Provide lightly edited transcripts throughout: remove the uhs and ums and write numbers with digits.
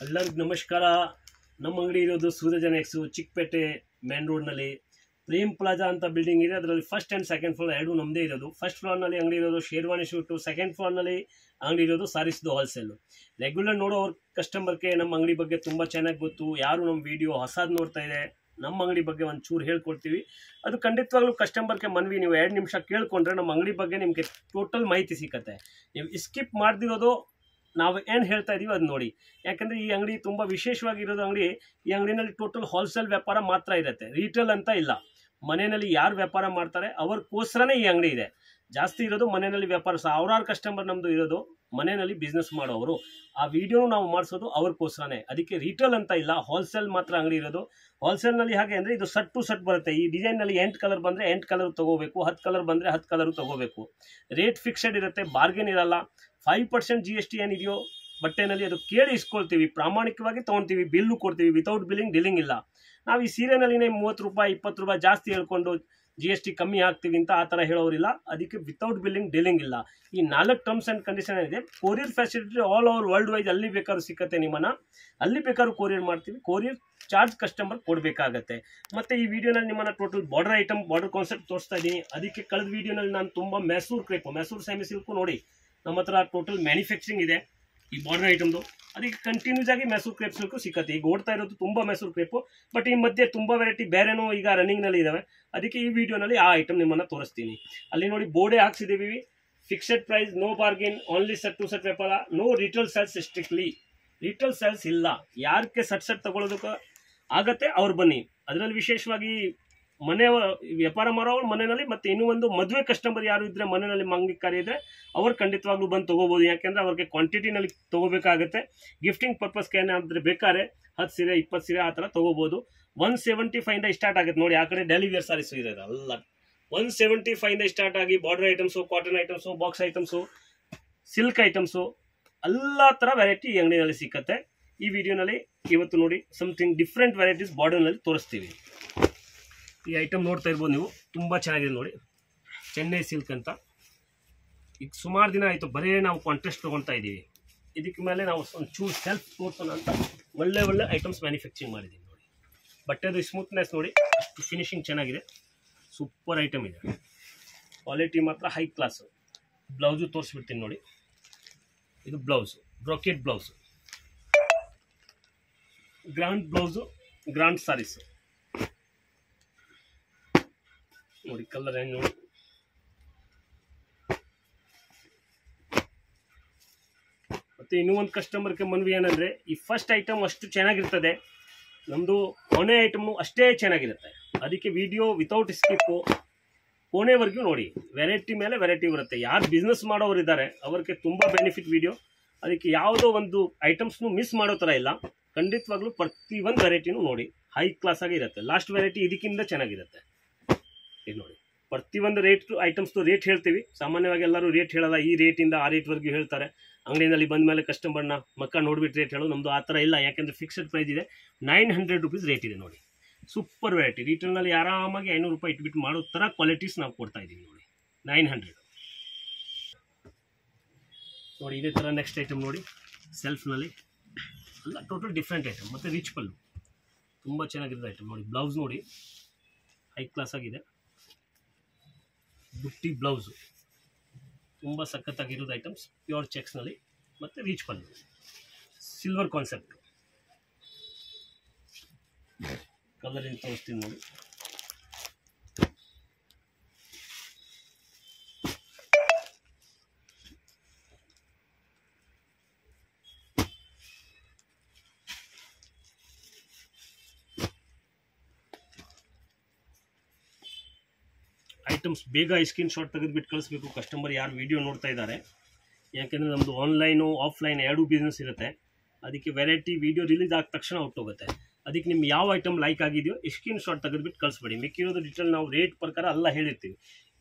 ಎಲ್ಲರಿಗೂ ನಮಸ್ಕಾರ. ನಮ್ಮ ಅಂಗಡಿ ಇರೋದು ಸೂರ್ಯಜನೆಕ್ಸು ಚಿಕ್ಕಪೇಟೆ ಮೇನ್ ರೋಡ್ನಲ್ಲಿ ಪ್ರೇಮ್ ಪ್ಲಾಜಾ ಅಂತ ಬಿಲ್ಡಿಂಗ್ ಇದೆ. ಅದರಲ್ಲಿ ಫಸ್ಟ್ ಆ್ಯಂಡ್ ಸೆಕೆಂಡ್ ಫ್ಲೋರ್ ಎರಡೂ ನಮ್ಮದೇ ಇರೋದು. ಫಸ್ಟ್ ಫ್ಲೋರ್ನಲ್ಲಿ ಅಂಗಡಿ ಇರೋದು ಶೇರ್ವಾನಿ ಶೂಟು, ಸೆಕೆಂಡ್ ಫ್ಲೋರ್ನಲ್ಲಿ ಅಂಗಡಿ ಇರೋದು ಸಾರೀಸ್ದು ಹೋಲ್ಸೇಲು. ರೆಗ್ಯುಲರ್ ನೋಡೋ ಅವ್ರ ಕಸ್ಟಮರ್ಗೆ ನಮ್ಮ ಅಂಗಡಿ ಬಗ್ಗೆ ತುಂಬ ಚೆನ್ನಾಗಿ ಗೊತ್ತು. ಯಾರು ನಮ್ಮ ವಿಡಿಯೋ ಹೊಸದು ನೋಡ್ತಾ ಇದೆ ನಮ್ಮ ಅಂಗಡಿ ಬಗ್ಗೆ ಒಂಚೂರು ಹೇಳ್ಕೊಡ್ತೀವಿ. ಅದು ಖಂಡಿತವಾಗ್ಲೂ ಕಸ್ಟಮರ್ಗೆ ಮನವಿ, ನೀವು 2 ನಿಮಿಷ ಕೇಳ್ಕೊಂಡ್ರೆ ನಮ್ಮ ಅಂಗಡಿ ಬಗ್ಗೆ ನಿಮಗೆ ಟೋಟಲ್ ಮಾಹಿತಿ ಸಿಕ್ಕತ್ತೆ. ನೀವು ಸ್ಕಿಪ್ ಮಾಡ್ದಿರೋದು ನಾವು ಏನು ಹೇಳ್ತಾ ಇದೀವಿ ಅದು ನೋಡಿ. ಯಾಕಂದರೆ ಈ ಅಂಗಡಿ ತುಂಬ ವಿಶೇಷವಾಗಿರೋದು ಅಂಗಡಿ. ಈ ಅಂಗಡಿನಲ್ಲಿ ಟೋಟಲ್ ಹೋಲ್ಸೇಲ್ ವ್ಯಾಪಾರ ಮಾತ್ರ ಇರುತ್ತೆ, ರೀಟೇಲ್ ಅಂತ ಇಲ್ಲ. ಮನೆಯಲ್ಲಿ ಯಾರು ವ್ಯಾಪಾರ ಮಾಡ್ತಾರೆ ಅವ್ರಿಗೋಸ್ಕರನೇ ಈ ಅಂಗಡಿ ಇದೆ. ಜಾಸ್ತಿ ಇರೋದು ಮನೆಯಲ್ಲಿ ವ್ಯಾಪಾರ, ಸಾವಿರಾರು ಕಸ್ಟಮರ್ ನಮ್ಮದು ಇರೋದು ಮನೆಯಲ್ಲಿ ಬಿಸ್ನೆಸ್ ಮಾಡೋರು. ಆ ವಿಡಿಯೋನು ನಾವು ಮಾಡಿಸೋದು ಅವ್ರಿಗೋಸ್ಕರನೇ. ಅದಕ್ಕೆ ರೀಟೇಲ್ ಅಂತ ಇಲ್ಲ, ಹೋಲ್ಸೇಲ್ ಮಾತ್ರ ಅಂಗಡಿ ಇರೋದು. ಹೋಲ್ಸೇಲ್ನಲ್ಲಿ ಹಾಗೆ ಅಂದರೆ ಇದು ಸಟ್ ಟು ಸಟ್ ಬರುತ್ತೆ. ಈ ಡಿಸೈನ್ನಲ್ಲಿ 8 ಕಲರ್ ಬಂದರೆ 8 ಕಲರ್ ತೊಗೋಬೇಕು, 10 ಕಲರ್ ಬಂದರೆ 10 ಕಲರ್ ತೊಗೋಬೇಕು. ರೇಟ್ ಫಿಕ್ಸೆಡ್ ಇರುತ್ತೆ, ಬಾರ್ಗೇನ್ ಇರಲ್ಲ. 5% GST ಏನಿದೆಯೋ ಬಟ್ಟೆನಲ್ಲಿ ಅದು ಕೇಳಿ ಇಸ್ಕೊಳ್ತೀವಿ, ಪ್ರಾಮಾಣಿಕವಾಗಿ ತೊಗೊಳ್ತೀವಿ, ಬಿಲ್ಲು ಕೊಡ್ತೀವಿ. ವಿತೌಟ್ ಬಿಲ್ಲಿಂಗ್ ಡೀಲಿಂಗ್ ಇಲ್ಲ. ನಾವು ಈ ಸೀರೆನಲ್ಲಿನೇ 30 ರೂಪಾಯಿ 20 ರೂಪಾಯಿ ಜಾಸ್ತಿ ಹೇಳ್ಕೊಂಡು GST ಕಮ್ಮಿ ಹಾಕ್ತೀವಿ ಅಂತ ಆ ಥರ ಹೇಳೋರಿಲ್ಲ. ಅದಕ್ಕೆ ವಿತೌಟ್ ಬಿಲ್ಲಿಂಗ್ ಡೀಲಿಂಗ್ ಇಲ್ಲ. ಈ 4 ಟರ್ಮ್ಸ್ ಆ್ಯಂಡ್ ಕಂಡೀಷನ್ ಇದೆ. Courier facility all over world wide ಅಲ್ಲಿ ಬೇಕಾದ್ರೂ ಸಿಕ್ಕತ್ತೆ. ನಿಮ್ಮನ್ನು ಅಲ್ಲಿ ಬೇಕಾದ್ರೂ ಕೊರಿಯರ್ ಮಾಡ್ತೀವಿ. ಕೊರಿಯರ್ ಚಾರ್ಜ್ ಕಸ್ಟಮರ್ ಕೊಡಬೇಕಾಗತ್ತೆ. ಮತ್ತು ಈ ವಿಡಿಯೋನಲ್ಲಿ ನಿಮ್ಮನ್ನು total border item, border concept ತೋರಿಸ್ತಾ ಇದ್ದೀನಿ. ಅದಕ್ಕೆ ಕಳೆದ ವಿಡಿಯೋನಲ್ಲಿ ನಾನು ತುಂಬ ಮ್ಯಾಸೂರ್ ಕ್ರೇಪು, ಮ್ಯಾಸೂರ್ ಸೆಮಿ ಸಿಲ್ಕು ನೋಡಿ ನಮ್ಮ ಹತ್ರ ಟೋಟಲ್ ಮ್ಯಾನುಫ್ಯಾಕ್ಚರಿಂಗ್ ಇದೆ ಈ ಬಾರ್ಡರ್ ಐಟಮ್ದು. ಅದಕ್ಕೆ ಕಂಟಿನ್ಯೂಸ್ ಆಗಿ ಮ್ಯಾಸೂರ್ ಕ್ರೇಪ್ ಸಿಲ್ಕು ಸಿಕ್ಕತ್ತೆ. ಈಗ ಓಡ್ತಾ ಇರೋದು ತುಂಬ ಮ್ಯಾಸೂರ್ ಕ್ರೇಪು, ಬಟ್ ಈ ಮಧ್ಯೆ ತುಂಬ ವೆರೈಟಿ ಬೇರೆನೂ ಈಗ ರನ್ನಿಂಗ್ನಲ್ಲಿ ಇದ್ದಾವೆ. ಅದಕ್ಕೆ ಈ ವಿಡಿಯೋನಲ್ಲಿ ಆ ಐಟಮ್ ನಿಮ್ಮನ್ನು ತೋರಿಸ್ತೀನಿ. ಅಲ್ಲಿ ನೋಡಿ ಬೋರ್ಡೇ ಹಾಕ್ಸಿದ್ದೀವಿ, fixed price, no bargain, only set to set ವ್ಯಾಪಾರ, no retail sales. Strictly retail sales ಇಲ್ಲ. ಯಾರಕ್ಕೆ ಸೆಟ್ ತಗೊಳ್ಳೋದಕ್ಕೆ ಆಗತ್ತೆ ಅವ್ರು ಬನ್ನಿ. ಅದರಲ್ಲಿ ವಿಶೇಷವಾಗಿ ಮನೆ ವ್ಯಾಪಾರ ಮಾಡೋರು ಮನೆಯಲ್ಲಿ, ಮತ್ತು ಇನ್ನೂ ಒಂದು ಮದುವೆ ಕಸ್ಟಮರ್ ಯಾರು ಇದ್ದರೆ ಮನೆಯಲ್ಲಿ ಮಂಗಿ ಕಾರ್ಯ ಇದ್ದರೆ ಅವ್ರು ಖಂಡಿತವಾಗ್ಲೂ ಬಂದು ತೊಗೋಬೋದು. ಯಾಕೆಂದರೆ ಅವ್ರಿಗೆ ಕ್ವಾಂಟಿಟಿನಲ್ಲಿ ತೊಗೋಬೇಕಾಗತ್ತೆ. ಗಿಫ್ಟಿಂಗ್ ಪರ್ಪಸ್ಗೆ ಏನಾದರೆ ಬೇಕಾದ್ರೆ 10 ಸೀರೆ 20 ಸೀರೆ ಆ ಥರ ತೊಗೋಬೋದು. 175 ಸ್ಟಾರ್ಟ್ ಆಗುತ್ತೆ ನೋಡಿ. ಆ ಕಡೆ ಡೈಲಿ ವೇರ್ ಸಾರೀಸು ಇದೆ ಅಲ್ಲ, 175 ಸ್ಟಾರ್ಟ್ ಆಗಿ border items, cotton items, box items, silk items ಎಲ್ಲ ಥರ ವೆರೈಟಿ ಈ ಅಂಗಡಿನಲ್ಲಿ ಸಿಕ್ಕತ್ತೆ. ಈ ವಿಡಿಯೋನಲ್ಲಿ ಇವತ್ತು ನೋಡಿ ಸಮಥಿಂಗ್ ಡಿಫ್ರೆಂಟ್ ವೆರೈಟೀಸ್ ಬಾರ್ಡರ್ನಲ್ಲಿ ತೋರಿಸ್ತೀವಿ. ಈ ಐಟಮ್ ನೋಡ್ತಾ ಇರ್ಬೋದು ನೀವು, ತುಂಬ ಚೆನ್ನಾಗಿದೆ ನೋಡಿ. ಚೆನ್ನೈ ಸಿಲ್ಕ್ ಅಂತ. ಈಗ ಸುಮಾರು ದಿನ ಆಯಿತು ಬರೀ ನಾವು ಕಾಂಟ್ರಾಸ್ಟ್ ತೊಗೊಳ್ತಾ ಇದ್ದೀವಿ. ಇದಕ್ಕೆ ಮೇಲೆ ನಾವು ಒಂಚೂರು ಸೆಲ್ಫ್ ತೋರ್ಸೋಣ ಅಂತ ಒಳ್ಳೆ ಐಟಮ್ಸ್ ಮ್ಯಾನುಫ್ಯಾಕ್ಚರಿಂಗ್ ಮಾಡಿದ್ದೀವಿ ನೋಡಿ. ಬಟ್ಟೆದು ಸ್ಮೂತ್ನೆಸ್ ನೋಡಿ, ಫಿನಿಶಿಂಗ್ ಚೆನ್ನಾಗಿದೆ, ಸೂಪರ್ ಐಟಮ್ ಇದೆ. ಕ್ವಾಲಿಟಿ ಮಾತ್ರ ಹೈ ಕ್ಲಾಸು. ಬ್ಲೌಸು ತೋರಿಸ್ಬಿಡ್ತೀನಿ ನೋಡಿ. ಇದು blouse, brocade blouse, grand blouse, grand sarees ನೋಡಿ. ಕಲರ್ ಏನು ನೋಡಿ, ಮತ್ತು ಇನ್ನೂ ಒಂದು ಕಸ್ಟಮರ್ಗೆ ಮನವಿ ಏನಂದರೆ, ಈ ಫಸ್ಟ್ ಐಟಮ್ ಅಷ್ಟು ಚೆನ್ನಾಗಿರ್ತದೆ, ನಮ್ಮದು ಕೊನೆ ಐಟಮು ಅಷ್ಟೇ ಚೆನ್ನಾಗಿರುತ್ತೆ. ಅದಕ್ಕೆ ವಿಡಿಯೋ ವಿತೌಟ್ ಸ್ಕಿಪ್ಪು ಕೊನೆವರೆಗೂ ನೋಡಿ. ವೆರೈಟಿ ಮೇಲೆ ವೆರೈಟಿ ಬರುತ್ತೆ. ಯಾರು ಬಿಸ್ನೆಸ್ ಮಾಡೋರು ಇದ್ದಾರೆ ಅವ್ರಿಗೆ ತುಂಬ ಬೆನಿಫಿಟ್ ವಿಡಿಯೋ. ಅದಕ್ಕೆ ಯಾವುದೋ ಒಂದು ಐಟಮ್ಸ್ನು ಮಿಸ್ ಮಾಡೋ ಥರ ಇಲ್ಲ. ಖಂಡಿತವಾಗ್ಲೂ ಪ್ರತಿಯೊಂದು ವೆರೈಟಿನೂ ನೋಡಿ, ಹೈ ಕ್ಲಾಸಾಗಿ ಇರುತ್ತೆ. ಲಾಸ್ಟ್ ವೆರೈಟಿ ಇದಕ್ಕಿಂತ ಚೆನ್ನಾಗಿರುತ್ತೆ. ಇದು ನೋಡಿ, ಪ್ರತಿಯೊಂದು ಐಟಮ್ಸ್ದು ರೇಟ್ ಹೇಳ್ತೀವಿ. ಸಾಮಾನ್ಯವಾಗಿ ಎಲ್ಲರೂ ರೇಟ್ ಹೇಳಲ್ಲ, ಈ ರೇಟಿಂದ ಆ ರೇಟ್ವರೆಗೂ ಹೇಳ್ತಾರೆ. ಅಂಗಡಿಯಲ್ಲಿ ಬಂದ ಮೇಲೆ ಕಸ್ಟಮರ್ನ ಮಕ್ಕ ನೋಡ್ಬಿಟ್ಟು ರೇಟ್ ಹೇಳೋದು. ನಮ್ಮದು ಆ ಥರ ಇಲ್ಲ. ಯಾಕೆಂದರೆ ಫಿಕ್ಸೆಡ್ ಪ್ರೈಸ್ ಇದೆ. 900 ರುಪೀಸ್ ರೇಟ್ ಇದೆ ನೋಡಿ. Super variety. ರಿಟೇಲ್ನಲ್ಲಿ ಆರಾಮಾಗಿ 500 ರೂಪಾಯಿ ಇಟ್ಬಿಟ್ಟು ಮಾಡೋ ಥರ ಕ್ವಾಲಿಟೀಸ್ ನಾವು ಕೊಡ್ತಾ ಇದ್ದೀವಿ ನೋಡಿ. 900 ನೋಡಿ. ಇದೇ ಥರ ನೆಕ್ಸ್ಟ್ ಐಟಮ್ ನೋಡಿ, ಸೆಲ್ಫ್ನಲ್ಲಿ ಎಲ್ಲ ಟೋಟಲ್ ಡಿಫ್ರೆಂಟ್ ಐಟಮ್. ಮತ್ತು ರಿಚ್ ಪಲ್ಲು ತುಂಬ ಚೆನ್ನಾಗಿರೋದು ಐಟಮ್ ನೋಡಿ. ಬ್ಲೌಸ್ ನೋಡಿ ಹೈ ಕ್ಲಾಸ್ ಆಗಿದೆ. ಬುಟ್ಟಿ ಬ್ಲೌಸು ತುಂಬ ಸಖತ್ತಾಗಿರೋದು ಐಟಮ್ಸ್, ಪ್ಯೂರ್ ಚೆಕ್ಸ್ನಲ್ಲಿ. ಮತ್ತು ರಿಚ್ ಪಲ್ಲು, ಸಿಲ್ವರ್ ಕಾನ್ಸೆಪ್ಟ್. ಕಲರಿಂದ ತೋರಿಸ್ತೀನಿ ನೋಡಿ. ಐಟಮ್ಸ್ ಬೇಗ ಸ್ಕ್ರೀನ್ ಶಾಟ್ ತೆಗೆದುಬಿಟ್ಟು ಕಳಿಸ್ಬೇಕು ಕಸ್ಟಮರ್ ಯಾರು ವಿಡಿಯೋ ನೋಡ್ತಾ ಇದ್ದಾರೆ. ಯಾಕೆಂದರೆ ನಮ್ಮದು ಆನ್ಲೈನು ಆಫ್ಲೈನ್ ಎರಡೂ ಬಿಸ್ನೆಸ್ ಇರುತ್ತೆ. ಅದಕ್ಕೆ ವೆರೈಟಿ ವಿಡಿಯೋ ರಿಲೀಸ್ ಆದ ತಕ್ಷಣ ಹೊಟ್ಟೋಗುತ್ತೆ. ಅದಕ್ಕೆ ನಿಮ್ಗೆ ಯಾವ ಐಟಮ್ ಲೈಕ್ ಆಗಿದೆಯೋ ಸ್ಕ್ರೀನ್ ಶಾಟ್ ತೆಗೆದುಬಿಟ್ಟು ಕಳಿಸ್ಬೇಡಿ. ಮಿಕ್ಕಿರೋದು ಡಿಟೇಲ್ ನಾವು ರೇಟ್ ಪ್ರಕಾರ ಎಲ್ಲ ಹೇಳಿರ್ತೀವಿ.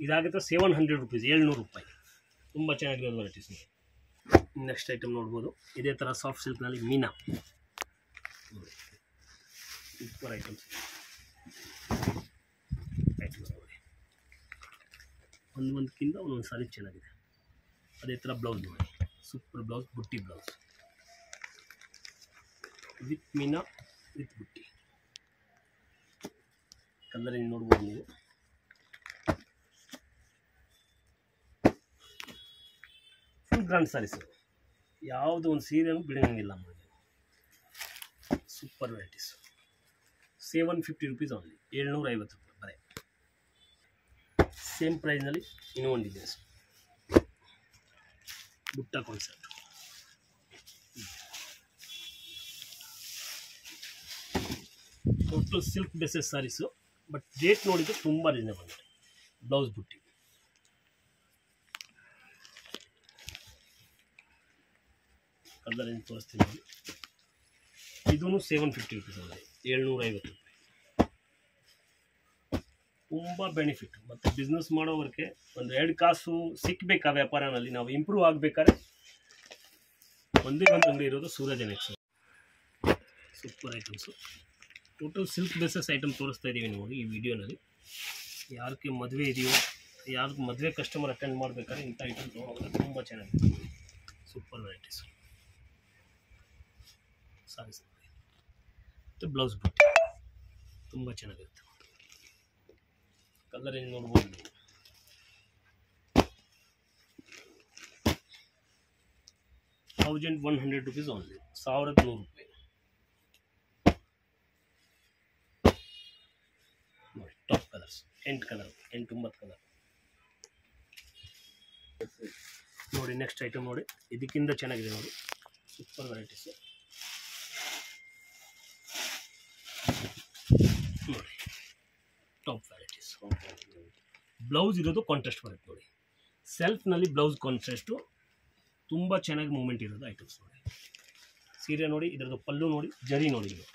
ಇದಾಗುತ್ತೆ 700 ರುಪೀಸ್, 700 ರೂಪಾಯಿ. ತುಂಬ ಚೆನ್ನಾಗಿರೋದು ವೆರೈಟೀಸ್. ನೆಕ್ಸ್ಟ್ ಐಟಮ್ ನೋಡ್ಬೋದು. ಇದೇ ಥರ ಸಾಫ್ಟ್ ಸಿಲ್ಕ್ನಲ್ಲಿ ಮೀನಾ, ಸೂಪರ್ ಐಟಮ್ಸ್. ನೋಡಿ, ಒಂದಕ್ಕಿಂತ ಒಂದೊಂದು ಸಾರಿ ಚೆನ್ನಾಗಿದೆ. ಅದೇ ಥರ ಬ್ಲೌಸ್ ನೋಡಿ, ಸೂಪರ್ ಬ್ಲೌಸ್, ಬುಟ್ಟಿ ಬ್ಲೌಸ್. ವಿತ್ ಮೀನಾ ವಿತ್ ಬುಟ್ಟಿ. ಕಲರಿಂಗ್ ನೋಡ್ಬೋದು ನೀವು. ಫುಲ್ ಗ್ರ್ಯಾಂಡ್ ಸಾರೀಸ್, ಯಾವುದು ಒಂದು ಸೀರೆನೂ ಬಿಡಂಗಿಲ್ಲ. Super varieties. 750 rupees ಓನ್ಲಿ, 750 ರೂಪಾಯಿ ಬರೇ. ಸೇಮ್ ಪ್ರೈಸ್ನಲ್ಲಿ ಇನ್ನೂ ಒಂದಿದೆ ಬುಟ್ಟ concept. Total silk basis saris, but rate ನೋಡಿದ್ರೆ ತುಂಬ ರೀಸನೇಬಲ್. ಬ್ಲೌಸ್ ಬುಟ್ಟಿ. ಕಲರ್ ಏನು ತೋರಿಸ್ತೀನಿ. ಇದೂ 750 rupees ಅಲ್ಲ, 750 ರೂಪಾಯಿ. ತುಂಬ ಬೆನಿಫಿಟ್. ಮತ್ತು ಬಿಸ್ನೆಸ್ ಮಾಡೋವ್ರಿಗೆ ಒಂದು 2 ಕಾಸು ಸಿಕ್ಕಬೇಕು ಆ ವ್ಯಾಪಾರನಲ್ಲಿ. ನಾವು ಇಂಪ್ರೂವ್ ಆಗಬೇಕಾದ್ರೆ ಒಂದೇ ಒಂದು ಅಂಗಡಿ ಇರೋದು Suraj next. Super items. Total silk basis item ತೋರಿಸ್ತಾ ಇದ್ದೀವಿ ನೋಡಿ ಈ ವಿಡಿಯೋನಲ್ಲಿ. ಯಾರಿಗೆ ಮದುವೆ ಇದೆಯೋ, ಯಾರಿಗೆ ಮದುವೆ ಕಸ್ಟಮರ್ ಅಟೆಂಡ್ ಮಾಡಬೇಕಾದ್ರೆ ಇಂಥ ಐಟಮ್ ತೊಗೊಳೋದ್ರೆ ತುಂಬ ಚೆನ್ನಾಗಿದೆ. ಸೂಪರ್ ವೆರೈಟೀಸ್ ಸಾರೀಸ್ ಮತ್ತು ಬ್ಲೌಸ್ ಬುಟ್ಟಿ ತುಂಬ ಚೆನ್ನಾಗಿರುತ್ತೆ. ಕಲರ್ ಏನು ನೋಡ್ಬೋದು ನೀವು. ₹1100 ಓನ್ಲಿ, 1100 ರೂಪಾಯಿ. ನೋಡಿ ಟಾಪ್ ಕಲರ್ಸ್ 8 ಕಲರ್, 9 ಕಲರ್ ನೋಡಿ. ನೆಕ್ಸ್ಟ್ ಐಟಮ್ ನೋಡಿ, ಇದಕ್ಕಿಂತ ಚೆನ್ನಾಗಿದೆ ನೋಡಿ. ಸೂಪರ್ ವೆರೈಟೀಸು ನೋಡಿ. Top varieties. ಬ್ಲೌಸ್ ಇರೋದು ಕಾಂಟ್ರಾಸ್ಟ್ ಬರುತ್ತೆ ನೋಡಿ. ಸೆಲ್ಫ್ನಲ್ಲಿ ಬ್ಲೌಸ್ ಕಾಂಟ್ರಾಸ್ಟು ತುಂಬ ಚೆನ್ನಾಗಿ ಮೂವ್ಮೆಂಟ್ ಇರೋದು ಐಟಮ್ಸ್ ನೋಡಿ. ಸೀರೆ ನೋಡಿ, ಇದರದ್ದು ಪಲ್ಲು ನೋಡಿ, ಜರಿ ನೋಡಿ, ಇದು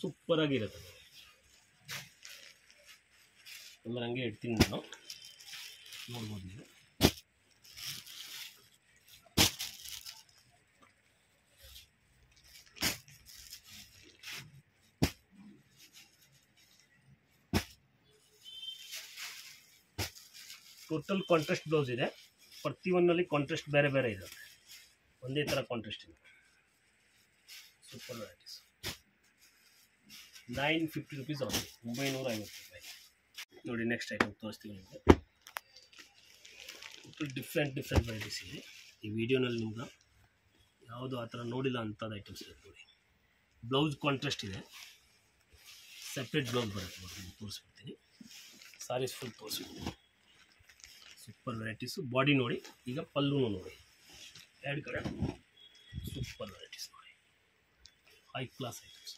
ಸೂಪರಾಗಿರುತ್ತೆ ನೋಡಿ. ಆಮೇಲೆ ಹಂಗೆ ಇಡ್ತೀನಿ ನಾನು, ನೋಡ್ಬೋದು ನೀವು. ಟೋಟಲ್ ಕಾಂಟ್ರಾಸ್ಟ್ ಬ್ಲೌಸ್ ಇದೆ. ಪ್ರತಿಯೊಂದರಲ್ಲಿ ಕಾಂಟ್ರಾಸ್ಟ್ ಬೇರೆ ಬೇರೆ ಇರುತ್ತೆ, ಒಂದೇ ಥರ ಕಾಂಟ್ರಾಸ್ಟ್ ಇದೆ. Super varieties. 950 rupees ಆಗುತ್ತೆ, 950 ರೂಪಾಯಿ ನೋಡಿ. ನೆಕ್ಸ್ಟ್ ಐಟಮ್ ತೋರಿಸ್ತೀವಿ ನಿಮಗೆ. ಟೋಟಲ್ ಡಿಫ್ರೆಂಟ್ ವೆರೈಟೀಸ್ ಇದೆ ಈ ವಿಡಿಯೋನಲ್ಲಿ. ನಿಮ್ಗೆ ಯಾವುದು ಆ ಥರ ನೋಡಿಲ್ಲ ಅಂಥದ್ದು ಐಟಮ್ಸ್ ಇದೆ ನೋಡಿ. ಬ್ಲೌಸ್ ಕಾಂಟ್ರಾಸ್ಟ್ ಇದೆ, ಸಪ್ರೇಟ್ ಬ್ಲೌಸ್ ಬರುತ್ತೆ ನೋಡಿ. ತೋರಿಸ್ಬಿಡ್ತೀನಿ, ಸಾರೀಸ್ ಫುಲ್ ತೋರಿಸ್ಬಿಡ್ತೀನಿ. Super varieties. ಬಾಡಿ ನೋಡಿ, ಈಗ ಪಲ್ಲೂ ನೋಡಿ, 2 ಕಡೆ ಸೂಪರ್ ವೆರೈಟೀಸ್ ನೋಡಿ. ಹೈ ಕ್ಲಾಸ್ ಐಟಮ್ಸ್,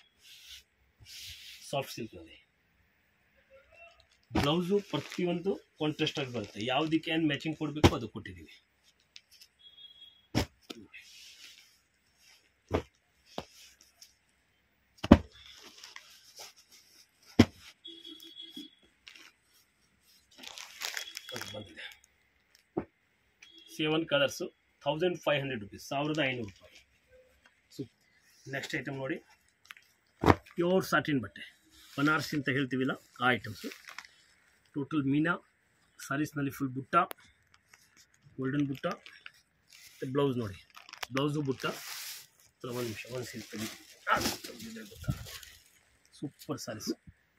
ಸಾಫ್ಟ್ ಸಿಲ್ಕ್ನಲ್ಲಿ. ಬ್ಲೌಸು ಪ್ರತಿಯೊಂದು ಕಾಂಟ್ರಾಸ್ಟ್ ಆಗಿ ಬರುತ್ತೆ. ಯಾವುದಕ್ಕೆ ಏನು ಮ್ಯಾಚಿಂಗ್ ಕೊಡಬೇಕು ಅದು ಕೊಟ್ಟಿದ್ದೀವಿ. ಬಂದಿದೆ 7 ಕಲರ್ಸು, 1500 rupees, 1500 ರೂಪಾಯಿ. ನೆಕ್ಸ್ಟ್ ಐಟಮ್ ನೋಡಿ, ಪ್ಯೂರ್ ಸಾಟಿನ್ ಬಟ್ಟೆ, ಬನಾರಸಿ ಅಂತ ಹೇಳ್ತೀವಿಲ್ಲ ಆ ಐಟಮ್ಸು. ಟೋಟಲ್ ಮೀನಾ ಸಾರೀಸ್ನಲ್ಲಿ ಫುಲ್ ಬುಟ್ಟ, ಗೋಲ್ಡನ್ ಬುಟ್ಟ ಮತ್ತು ಬ್ಲೌಸ್ ನೋಡಿ. ಬ್ಲೌಸು ಬುಟ್ಟ. ಒಂದು ನಿಮಿಷ, ಒಂದು ಸೀರೆ ತೆಗಿ. ಬುಟ್ಟ ಸೂಪರ್ ಸಾರೀಸ್.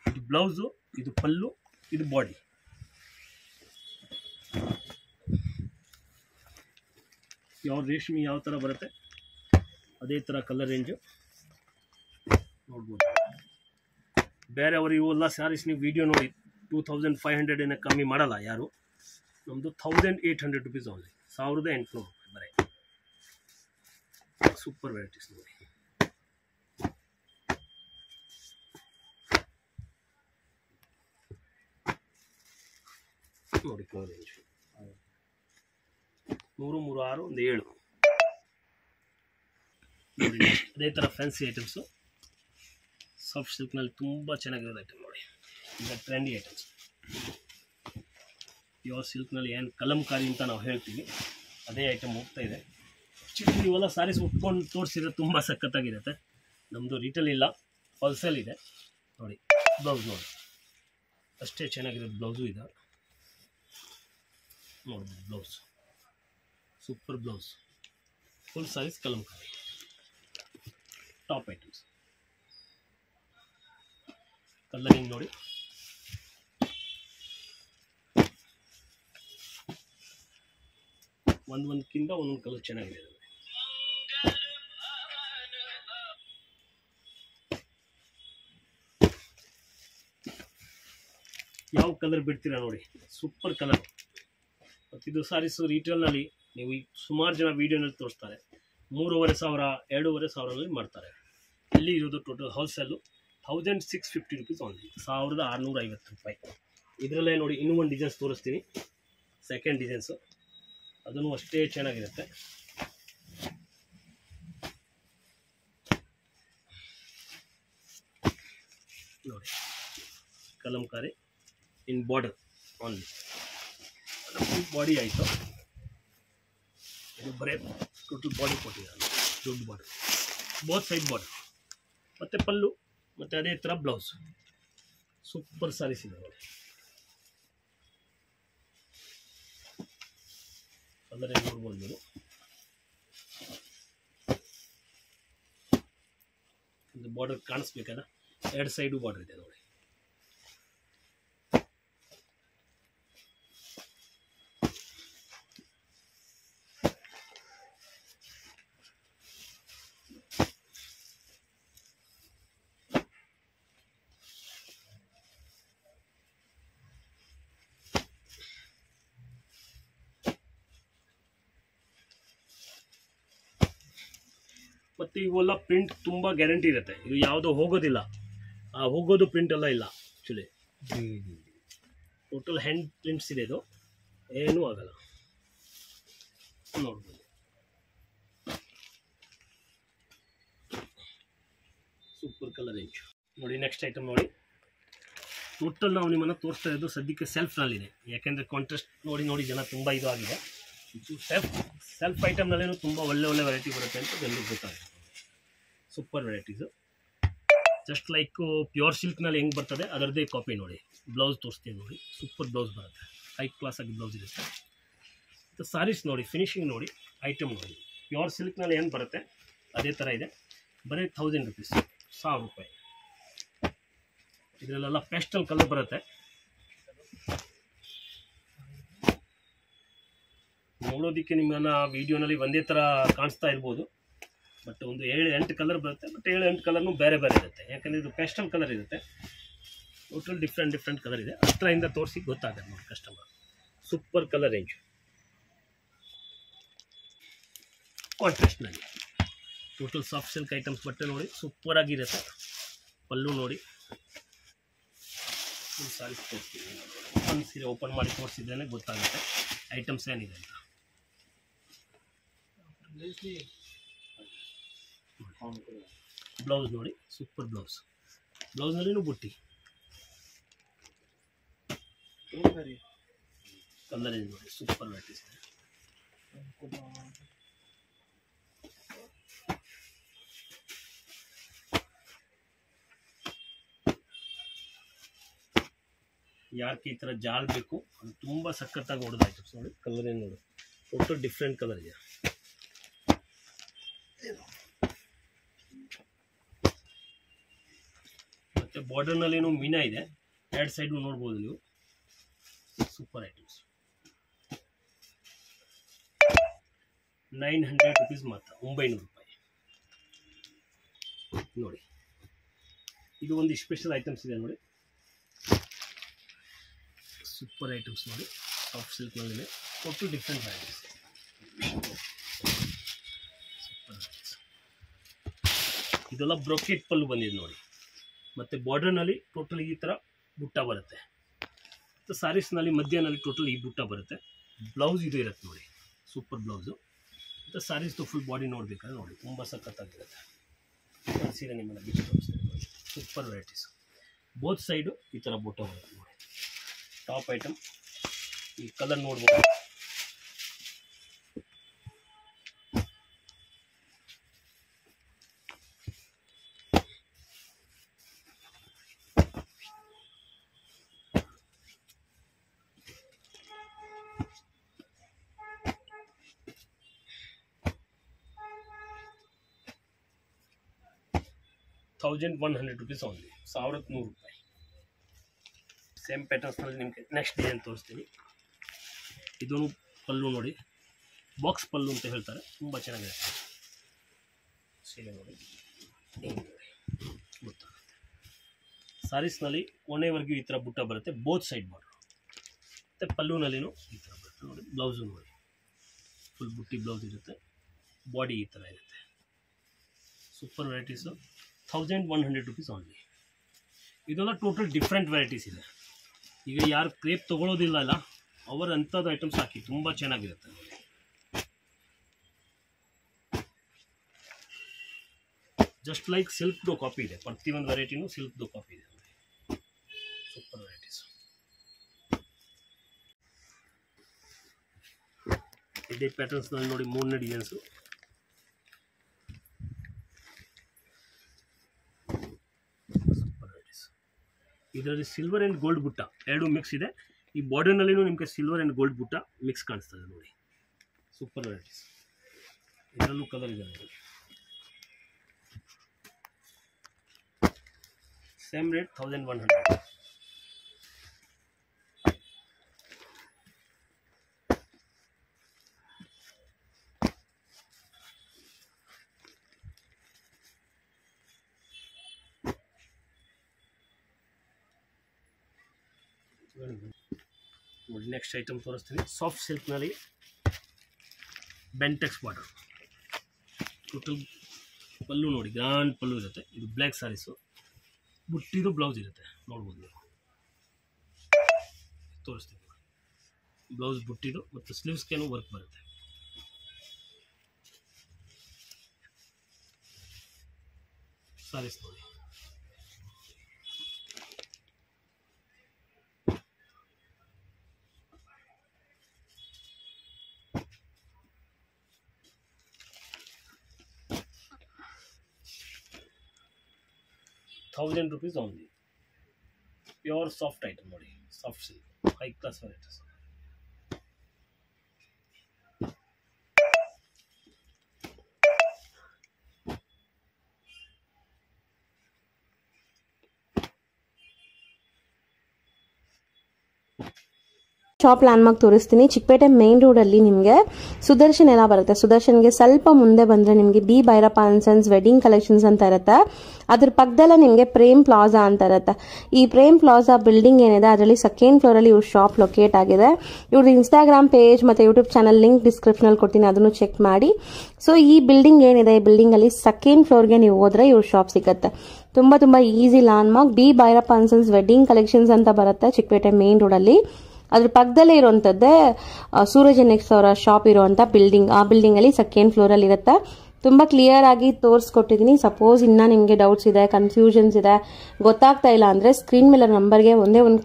ಇದು ಬ್ಲೌಸು, ಇದು ಪಲ್ಲು, ಇದು ಬಾಡಿ. ಯಾವ ರೇಷ್ಮೆ ಯಾವ ಥರ ಬರುತ್ತೆ ಅದೇ ಥರ ಕಲರ್ ರೇಂಜು ನೋಡ್ಬೋದು. ಬೇರೆಯವರು ಇವೆಲ್ಲ ಸ್ಯಾರೀಸ್ ನೀವು ವಿಡಿಯೋ ನೋಡಿ 2500 ಏನೋ ಕಮ್ಮಿ ಮಾಡಲ್ಲ ಯಾರು. ನಮ್ಮದು 1800 rupees ಓನ್ಲಿ, 1800 ರೂಪಾಯಿ ಬರೀ. ಸೂಪರ್ ವೆರೈಟೀಸ್ ನೋಡಿ. ನೋಡಿ ಕಲರ್ ರೇಂಜ್ 3, 3, 6, 1, 7 ನೋಡಿ. ಅದೇ ಥರ ಫ್ಯಾನ್ಸಿ ಐಟಮ್ಸು, ಸಾಫ್ಟ್ ಸಿಲ್ಕ್ನಲ್ಲಿ ತುಂಬ ಚೆನ್ನಾಗಿರೋದು ಐಟಮ್ ನೋಡಿ. ಈಗ ಟ್ರೆಂಡಿ ಐಟಮ್ಸ್, ಪ್ಯೂರ್ ಸಿಲ್ಕ್ನಲ್ಲಿ ಏನು ಕಲಂಕಾರಿ ಅಂತ ನಾವು ಹೇಳ್ತೀವಿ ಅದೇ ಐಟಮ್ ಹೋಗ್ತಾ ಇದೆ. ಆ್ಯಕ್ಚುಲಿ ನೀವೆಲ್ಲ ಸಾರೀಸ್ ಉಟ್ಕೊಂಡು ತೋರಿಸಿದ್ರೆ ತುಂಬ ಸಖತ್ತಾಗಿರುತ್ತೆ. ನಮ್ಮದು ರಿಟೇಲ್ ಇಲ್ಲ, ಹೋಲ್ಸೇಲ್ ಇದೆ ನೋಡಿ. ಬ್ಲೌಸ್ ನೋಡಿ, ಅಷ್ಟೇ ಚೆನ್ನಾಗಿದೆ. ಬ್ಲೌಸು ಇದೆ ನೋಡ್ಬೋದು. Blouse super blouse, full saris Kalamkari. Top items. Colouring ನೋಡಿ, ಒಂದೊಂದಕ್ಕಿಂತ ಒಂದೊಂದು ಕಲರ್ ಚೆನ್ನಾಗಿದೆ. ಯಾವ ಕಲರ್ ಬಿಡ್ತೀರಾ ನೋಡಿ, ಸೂಪರ್ ಕಲರ್. ಮತ್ತು ಇದು ಸಾರೀಸು ರಿಟೇಲ್ನಲ್ಲಿ ನೀವು ಸುಮಾರು ಜನ ವೀಡಿಯೋನಲ್ಲಿ ತೋರಿಸ್ತಾರೆ 3,500 2,500 ಮಾಡ್ತಾರೆ. ಇಲ್ಲಿ ಇರೋದು ಟೋಟಲ್ ಹೋಲ್ಸೇಲು 1650 ರುಪೀಸ್ ಓನ್ಲಿ, 1650 ರೂಪಾಯಿ. ಇದರಲ್ಲೇ ನೋಡಿ ಇನ್ನೂ ಒಂದು ಡಿಸೈನ್ಸ್ ತೋರಿಸ್ತೀನಿ, ಸೆಕೆಂಡ್ ಡಿಸೈನ್ಸು, ಅದನ್ನು ಅಷ್ಟೇ ಚೆನ್ನಾಗಿರುತ್ತೆ. ನೋಡಿ ಕಲಂಕಾರಿ ಇನ್ ಬಾರ್ಡರ್ ಓನ್ಲಿ, ಬಾಡಿ ಆಯಿತು. ಇದು ಬರೀ ಟೋಟಲ್ ಬಾಡಿ ಕೊಟ್ಟಿದ್ದಾರೆ, ದೊಡ್ಡ ಬಾರ್ಡರ್, ಬೋತ್ ಸೈಡ್ ಬಾರ್ಡರ್, ಮತ್ತು ಪಲ್ಲು, ಮತ್ತು ಅದೇ ಥರ ಬ್ಲೌಸ್. ಸೂಪರ್ ಸಾರೀಸ್ ಇದೆ ನೋಡಿ. ಕಲರ್ ಏನು ನೋಡ್ಬೋದು ನೀವು. ಇದು ಬಾರ್ಡರ್ ಕಾಣಿಸ್ಬೇಕಲ್ಲ, ಎರಡು ಸೈಡು ಬಾರ್ಡರ್ ಇದೆ ನೋಡಿ. ಮತ್ತು ಇವೆಲ್ಲ ಪ್ರಿಂಟ್ ತುಂಬ ಗ್ಯಾರಂಟಿ ಇರುತ್ತೆ, ಇದು ಯಾವುದೋ ಹೋಗೋದಿಲ್ಲ, ಆ ಹೋಗೋದು ಪ್ರಿಂಟ್ ಎಲ್ಲ ಇಲ್ಲ. ಆ್ಯಕ್ಚುಲಿ ಟೋಟಲ್ ಹ್ಯಾಂಡ್ ಪ್ರಿಂಟ್ಸ್ ಇದೆ, ಇದು ಏನೂ ಆಗಲ್ಲ. ನೋಡ್ಬೋದು, ಸೂಪರ್ ಕಲರ್ ರೇಂಜ್ ನೋಡಿ. ನೆಕ್ಸ್ಟ್ ಐಟಮ್ ನೋಡಿ, ಟೋಟಲ್ ನಾವು ನಿಮ್ಮನ್ನು ತೋರಿಸ್ತಾ ಇರೋದು ಸದ್ಯಕ್ಕೆ ಸೆಲ್ಫ್ನಲ್ಲಿದೆ, ಯಾಕೆಂದರೆ ಕಾಂಟ್ರಾಸ್ಟ್ ನೋಡಿ ನೋಡಿ ಜನ ತುಂಬ ಇದು ಆಗಿದೆ. ಸೆಲ್ಫ್ ಐಟಮ್ನಲ್ಲೇನು ತುಂಬ ಒಳ್ಳೆ ವೆರೈಟಿ ಬರುತ್ತೆ ಅಂತ ಜನರಿಗೆ ಗೊತ್ತಾಗುತ್ತೆ. Super varieties, just like pure ಸಿಲ್ಕ್ನಲ್ಲಿ ಹೆಂಗೆ ಬರ್ತದೆ ಅದರದ್ದೇ ಕಾಪಿ ನೋಡಿ. ಬ್ಲೌಸ್ ತೋರಿಸ್ತೀನಿ ನೋಡಿ, ಸೂಪರ್ ಬ್ಲೌಸ್ ಬರುತ್ತೆ, ಹೈ ಕ್ಲಾಸ್ ಆಗಿ ಬ್ಲೌಸ್ ಇರುತ್ತೆ. ಮತ್ತು ಸಾರೀಸ್ ನೋಡಿ, ಫಿನಿಶಿಂಗ್ ನೋಡಿ, ಐಟಮ್ ನೋಡಿ, ಪ್ಯೂರ್ ಸಿಲ್ಕ್ನಲ್ಲಿ ಏನು ಬರುತ್ತೆ ಅದೇ ಥರ ಇದೆ. ಬರೀ 1000 ರುಪೀಸ್, 1000 ರೂಪಾಯಿ. ಇದರಲ್ಲೆಲ್ಲ ಪೇಸ್ಟಲ್ ಕಲರ್ ಬರುತ್ತೆ, ನೋಡೋದಕ್ಕೆ ನಿಮ್ಮನ್ನು ವೀಡಿಯೋನಲ್ಲಿ ಒಂದೇ ಥರ ಕಾಣಿಸ್ತಾ ಇರ್ಬೋದು, ಬಟ್ ಒಂದು 7-8 ಕಲರ್ ಬರುತ್ತೆ. ಬಟ್ 7-8 ಕಲರ್ನು ಬೇರೆ ಬೇರೆ ಇರುತ್ತೆ, ಯಾಕಂದರೆ ಇದು ಪೇಸ್ಟಲ್ ಕಲರ್ ಇರುತ್ತೆ. ಟೋಟಲ್ ಡಿಫ್ರೆಂಟ್ ಕಲರ್ ಇದೆ, ಹತ್ತಿರದಿಂದ ತೋರಿಸಿ ಗೊತ್ತಾಗುತ್ತೆ ನೋಡಿ ಕಸ್ಟಮರ್. ಸೂಪರ್ ಕಲರ್ ರೇಂಜ್, ಕಾಂಟ್ರಾಸ್ಟ್ನಲ್ಲಿ ಟೋಟಲ್ ಸಾಫ್ಟ್ ಸಿಲ್ಕ್ ಐಟಮ್ಸ್ ಬಟ್ಟೆ ನೋಡಿ, ಸೂಪರ್ ಆಗಿರುತ್ತೆ. ಪಲ್ಲು ನೋಡಿ, ಒಂದು ಸಾರಿ ತೋರಿಸ್ತೀನಿ, ಒಂದು ಸೀರೆ ಓಪನ್ ಮಾಡಿ ತೋರಿಸಿದ್ರೇ ಗೊತ್ತಾಗುತ್ತೆ ಐಟಮ್ಸ್ ಏನಿದೆ ಅಂತ. ಬ್ಲೌಸ್ ನೋಡಿ, ಸೂಪರ್ ಬ್ಲೌಸ್ನಲ್ಲಿನೂ ಬುಟ್ಟಿ. ಕಲರ್ ಇದೆ ನೋಡಿ, ಸೂಪರ್ ವೆರೈಟೀಸ್ ಇದೆ. ಯಾಕೆ ಈ ಥರ ಜಾಲ್ ಬೇಕು, ಅದು ತುಂಬ ಸಖತ್ತಾಗಿ ಹೊಡೆದಾಯ್ತು ನೋಡಿ. ಕಲರ್ ಏನು ನೋಡಿ, ಟೋಟಲ್ ಡಿಫ್ರೆಂಟ್ ಕಲರ್ ಇದೆ. ಮತ್ತು ಬಾರ್ಡರ್ನಲ್ಲೇನು ಮೀನಾ ಇದೆ, ಎರಡು ಸೈಡು ನೋಡ್ಬೋದು ನೀವು. ಸೂಪರ್ ಐಟಮ್ಸ್, 900 ರುಪೀಸ್ ಮಾತ್ರ, 900 ರೂಪಾಯಿ ನೋಡಿ. ಇದು ಒಂದು ಸ್ಪೆಷಲ್ ಐಟಮ್ಸ್ ಇದೆ ನೋಡಿ, ಸೂಪರ್ ಐಟಮ್ಸ್ ನೋಡಿ, ಸಾಫ್ಟ್ ಸಿಲ್ಕ್ನಲ್ಲಿದೆ. ಟೋಟಲ್ ಡಿಫ್ರೆಂಟ್ ವೆರೈಟೀಸ್, ಇದೆಲ್ಲ ಬ್ರೊಕೆಟ್ ಪಲ್ಲು ಬಂದಿದೆ ನೋಡಿ. ಮತ್ತು ಬಾರ್ಡರ್ನಲ್ಲಿ ಟೋಟಲ್ ಈ ಥರ ಬುಟ್ಟ ಬರುತ್ತೆ, ಮತ್ತು ಸಾರೀಸ್ನಲ್ಲಿ ಮಧ್ಯದಲ್ಲಿ ಟೋಟಲ್ ಈ ಬುಟ್ಟ ಬರುತ್ತೆ. ಬ್ಲೌಸ್ ಇದು ಇರುತ್ತೆ ನೋಡಿ, ಸೂಪರ್ ಬ್ಲೌಸು. ಮತ್ತು ಸಾರೀಸ್ದು ಫುಲ್ ಬಾಡಿ ನೋಡಬೇಕಾದ್ರೆ ನೋಡಿ, ತುಂಬ ಸಖತ್ತಾಗಿರುತ್ತೆ. ಸೀರೆ ನಿಮ್ಮನ್ನು ಬಿಟ್ಟು ತೋರಿಸ್ತೀನಿ ನೋಡಿ, ಸೂಪರ್ ವೆರೈಟೀಸ್. ಬೋತ್ ಸೈಡು ಈ ಥರ ಬುಟ್ಟ ಬರುತ್ತೆ ನೋಡಿ. ಟಾಪ್ ಐಟಮ್, ಈ ಕಲರ್ ನೋಡ್ಬೋದು, 1100 rupees ಓನ್ಲಿ, 1100 ರೂಪಾಯಿ. ಸೇಮ್ ಪ್ಯಾಟರ್ನ್ಸ್ನಲ್ಲಿ ನಿಮಗೆ ನೆಕ್ಸ್ಟ್ ಡಿಸೈನ್ ತೋರಿಸ್ತೀನಿ. ಇದೂ ಪಲ್ಲು ನೋಡಿ, ಬಾಕ್ಸ್ ಪಲ್ಲು ಅಂತ ಹೇಳ್ತಾರೆ, ತುಂಬ ಚೆನ್ನಾಗಿದೆ. ಸೀರೆ ನೋಡಿ ಗೊತ್ತಾಗುತ್ತೆ. ಸಾರೀಸ್ನಲ್ಲಿ ಕೊನೆವರೆಗೂ ಈ ಥರ ಬುಟ್ಟ ಬರುತ್ತೆ, ಬೋತ್ ಸೈಡ್ ಬಾರ್ಡರ್. ಮತ್ತು ಪಲ್ಲುನಲ್ಲಿನೂ ಈ ಥರ ಬರುತ್ತೆ ನೋಡಿ. ಬ್ಲೌಸು ನೋಡಿ, ಫುಲ್ ಬುಟ್ಟಿ ಬ್ಲೌಸ್ ಇರುತ್ತೆ, ಬಾಡಿ ಈ ಥರ ಇರುತ್ತೆ. Super varieties, 1100 rupees only. ಇದೆಲ್ಲ ಟೋಟಲ್ ಡಿಫ್ರೆಂಟ್ ವೆರೈಟೀಸ್ ಇದೆ. ಈಗ ಯಾರು ಕ್ರೇಪ್ ತೊಗೊಳ್ಳೋದಿಲ್ಲ ಅಲ್ಲ, ಅವರ ಅಂಥದ್ದು ಐಟಮ್ಸ್ ಹಾಕಿ, ತುಂಬ ಚೆನ್ನಾಗಿರುತ್ತೆ. ಜಸ್ಟ್ ಲೈಕ್ ಸಿಲ್ಕ್ದು ಕಾಪಿ ಇದೆ, ಪ್ರತಿಯೊಂದು ವೆರೈಟಿನೂ ಸಿಲ್ಕ್ದು ಕಾಪಿ ಇದೆ. Super varieties. ಇದೇ ಪ್ಯಾಟರ್ನ್ಸ್ನಲ್ಲಿ ನೋಡಿ, 3ನೇ ಡಿಸೈನ್ಸು. ಇದರಲ್ಲಿ ಸಿಲ್ವರ್ ಆ್ಯಂಡ್ ಗೋಲ್ಡ್ ಬುಟ್ಟ ಎರಡು ಮಿಕ್ಸ್ ಇದೆ. ಈ ಬಾರ್ಡರ್ನಲ್ಲಿನೂ ನಿಮಗೆ ಸಿಲ್ವರ್ ಆ್ಯಂಡ್ ಗೋಲ್ಡ್ ಬುಟ್ಟ ಮಿಕ್ಸ್ ಕಾಣಿಸ್ತದೆ ನೋಡಿ. Super varieties. ಇದರಲ್ಲೂ ಕಲರ್ ಇದೆ ನೋಡಿ. Same rate 1100. ನೋಡಿ ನೆಕ್ಸ್ಟ್ ಐಟಮ್ ತೋರಿಸ್ತೀನಿ. ಸಾಫ್ಟ್ ಸಿಲ್ಕ್ನಲ್ಲಿ ಬೆಂಟೆಕ್ಸ್ ಬಾರ್ಡರ್, ಟೋಟಲ್ ಪಲ್ಲು ನೋಡಿ, ಗ್ರ್ಯಾಂಡ್ ಪಲ್ಲು ಇರುತ್ತೆ. ಇದು ಬ್ಲ್ಯಾಕ್ ಸ್ಯಾರೀಸು, ಬುಟ್ಟಿದು ಬ್ಲೌಸ್ ಇರುತ್ತೆ, ನೋಡ್ಬೋದು ನೀವು. ತೋರಿಸ್ತೀನಿ, ಬ್ಲೌಸ್ ಬುಟ್ಟಿದು ಮತ್ತು ಸ್ಲೀವ್ಸ್ಗೇನು ವರ್ಕ್ ಬರುತ್ತೆ. ಸ್ಯಾರೀಸ್ ನೋಡಿ. ₹1000 ಓನ್ಲಿ. ಪ್ಯೂರ್ ಸಾಫ್ಟ್ ಐಟಮ್ ನೋಡಿ, soft silk, high class varieties. Shop landmark ತೋರಿಸ್ತೀನಿ. ಚಿಕ್ಕಪೇಟೆ ಮೇನ್ ರೋಡಲ್ಲಿ ನಿಮಗೆ ಸುದರ್ಶನ್ ಎಲ್ಲ ಬರುತ್ತೆ. ಸುದರ್ಶನ್ಗೆ ಸ್ವಲ್ಪ ಮುಂದೆ ಬಂದರೆ ನಿಮಗೆ B Bhyrappa and sons wedding collections ಅಂತ ಇರುತ್ತೆ. ಅದ್ರ ಪಕ್ಕದಲ್ಲೇ ನಿಮಗೆ ಪ್ರೇಮ್ ಪ್ಲಾಜಾ ಅಂತ ಇರುತ್ತೆ. ಈ ಪ್ರೇಮ್ ಪ್ಲಾಜಾ ಬಿಲ್ಡಿಂಗ್ ಏನಿದೆ ಅದರಲ್ಲಿ ಸೆಕೆಂಡ್ ಫ್ಲೋರಲ್ಲಿ ಇವ್ರ ಶಾಪ್ ಲೊಕೇಟ್ ಆಗಿದೆ. ಇವ್ರದ್ದು ಇನ್ಸ್ಟಾಗ್ರಾಮ್ ಪೇಜ್ ಮತ್ತು ಯೂಟ್ಯೂಬ್ ಚಾನಲ್ ಲಿಂಕ್ ಡಿಸ್ಕ್ರಿಪ್ಷನಲ್ಲಿ ಕೊಡ್ತೀನಿ, ಅದನ್ನು ಚೆಕ್ ಮಾಡಿ. ಸೊ ಈ ಬಿಲ್ಡಿಂಗ್ ಏನಿದೆ, ಈ ಬಿಲ್ಡಿಂಗಲ್ಲಿ ಸೆಕೆಂಡ್ ಫ್ಲೋರ್ಗೆ ನೀವು ಹೋದ್ರೆ ಇವ್ರ ಶಾಪ್ ಸಿಗುತ್ತೆ. ತುಂಬ easy landmark. B Bhyrappa and sons wedding collections ಅಂತ ಬರುತ್ತೆ ಚಿಕ್ಕಪೇಟೆ ಮೇನ್ ರೋಡಲ್ಲಿ. ಅದ್ರ ಪಕ್ಕದಲ್ಲೇ ಇರುವಂತದ್ದೇ ಸೂರಜ್ ಎನೆಕ್ಸ್ ಅವರ ಶಾಪ್ ಇರುವಂತ ಬಿಲ್ಡಿಂಗ್. ಆ ಬಿಲ್ಡಿಂಗ್ ಅಲ್ಲಿ ಸೆಕೆಂಡ್ ಫ್ಲೋರ್ ಅಲ್ಲಿ ಇರುತ್ತೆ. ತುಂಬಾ ಕ್ಲಿಯರ್ ಆಗಿ ತೋರಿಸ್ಕೊಟ್ಟಿದ್ದೀನಿ. ಸಪೋಸ್ ಇನ್ನ ನಿಮಗೆ ಡೌಟ್ಸ್ ಇದೆ, ಕನ್ಫ್ಯೂಷನ್ಸ್ ಇದೆ, ಗೊತ್ತಾಗ್ತಾ ಇಲ್ಲ ಅಂದ್ರೆ ಸ್ಕ್ರೀನ್ ಮೇಲೆ ನಂಬರ್ಗೆ ಒಂದೇ ಒಂದು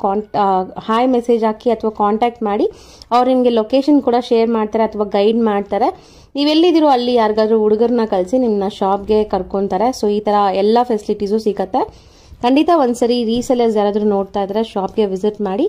ಹಾಯ್ ಮೆಸೇಜ್ ಹಾಕಿ ಅಥವಾ ಕಾಂಟ್ಯಾಕ್ಟ್ ಮಾಡಿ. ಅವ್ರು ನಿಮಗೆ ಲೊಕೇಶನ್ ಕೂಡ ಶೇರ್ ಮಾಡ್ತಾರೆ ಅಥವಾ ಗೈಡ್ ಮಾಡ್ತಾರೆ. ನೀವೆಲ್ಲಿದ್ದೀರೋ ಅಲ್ಲಿ ಯಾರಿಗಾದ್ರೂ ಹುಡುಗರನ್ನ ಕಳಿಸಿ ನಿಮ್ಮನ್ನ ಶಾಪ್ಗೆ ಕರ್ಕೊಂತಾರೆ. ಸೊ ಈ ತರ ಎಲ್ಲ ಫೆಸಿಲಿಟೀಸು ಸಿಗತ್ತೆ. ಖಂಡಿತ ಒಂದ್ಸರಿ ರೀಸೆಲರ್ಸ್ ಯಾರಾದ್ರೂ ನೋಡ್ತಾ ಇದ್ರೆ ಶಾಪ್ಗೆ ವಿಸಿಟ್ ಮಾಡಿ.